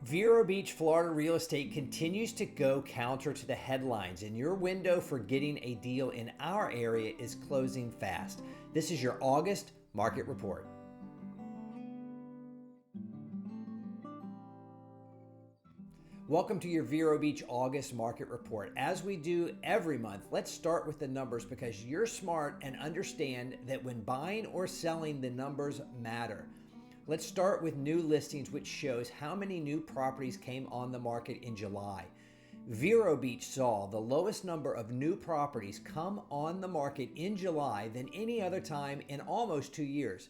Vero Beach, Florida real estate continues to go counter to the headlines, and your window for getting a deal in our area is closing fast. This is your August market report. Welcome to your Vero Beach August market report. As we do every month, let's start with the numbers because you're smart and understand that when buying or selling, the numbers matter. Let's start with new listings, which shows how many new properties came on the market in July. Vero Beach saw the lowest number of new properties come on the market in July than any other time in almost 2 years.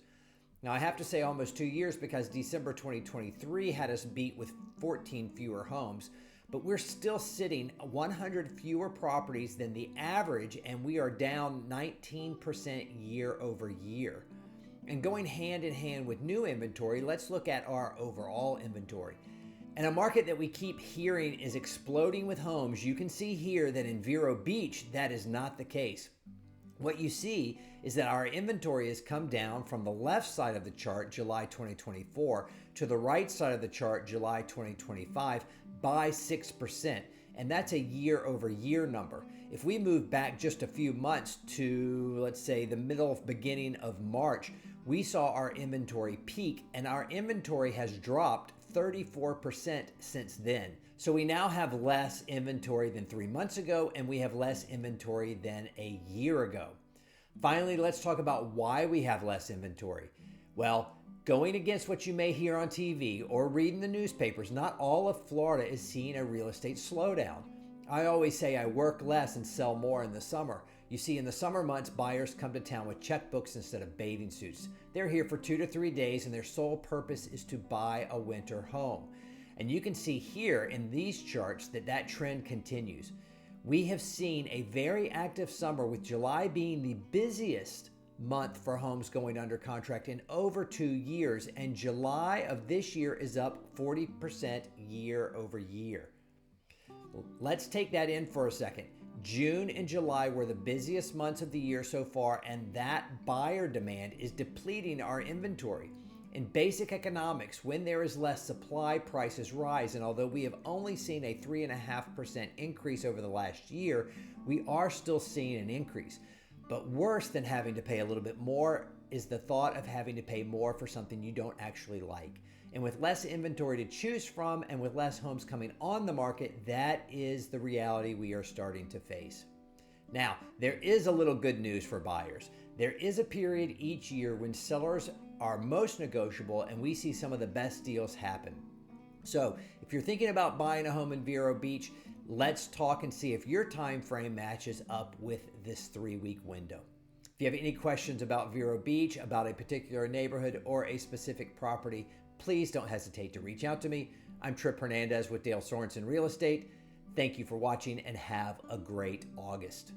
Now, I have to say almost 2 years because December 2023 had us beat with 14 fewer homes, but we're still sitting 100 fewer properties than the average, and we are down 19% year over year. And going hand in hand with new inventory, let's look at our overall inventory. In a market that we keep hearing is exploding with homes, you can see here that in Vero Beach, that is not the case. What you see is that our inventory has come down from the left side of the chart, July 2024, to the right side of the chart, July 2025, by 6%. And that's a year over year number. If we move back just a few months to, let's say, the beginning of March, we saw our inventory peak, and our inventory has dropped 34% since then. So we now have less inventory than 3 months ago, and we have less inventory than a year ago. Finally, let's talk about why we have less inventory. Well, going against what you may hear on TV or read in the newspapers, not all of Florida is seeing a real estate slowdown. I always say I work less and sell more in the summer. You see, in the summer months, buyers come to town with checkbooks instead of bathing suits. They're here for 2 to 3 days, and their sole purpose is to buy a winter home. And you can see here in these charts that trend continues. We have seen a very active summer, with July being the busiest month for homes going under contract in over 2 years, and July of this year is up 40% year over year. Let's take that in for a second. June and July were the busiest months of the year so far, and that buyer demand is depleting our inventory. In basic economics, when there is less supply, prices rise, and although we have only seen a 3.5% increase over the last year, we are still seeing an increase. But worse than having to pay a little bit more is the thought of having to pay more for something you don't actually like. And with less inventory to choose from and with less homes coming on the market, that is the reality we are starting to face. Now, there is a little good news for buyers. There is a period each year when sellers are most negotiable and we see some of the best deals happen. So if you're thinking about buying a home in Vero Beach, let's talk and see if your time frame matches up with this 3-week window. If you have any questions about Vero Beach, about a particular neighborhood or a specific property, please don't hesitate to reach out to me. I'm Tripp Hernandez with Dale Sorensen Real Estate. Thank you for watching and have a great August.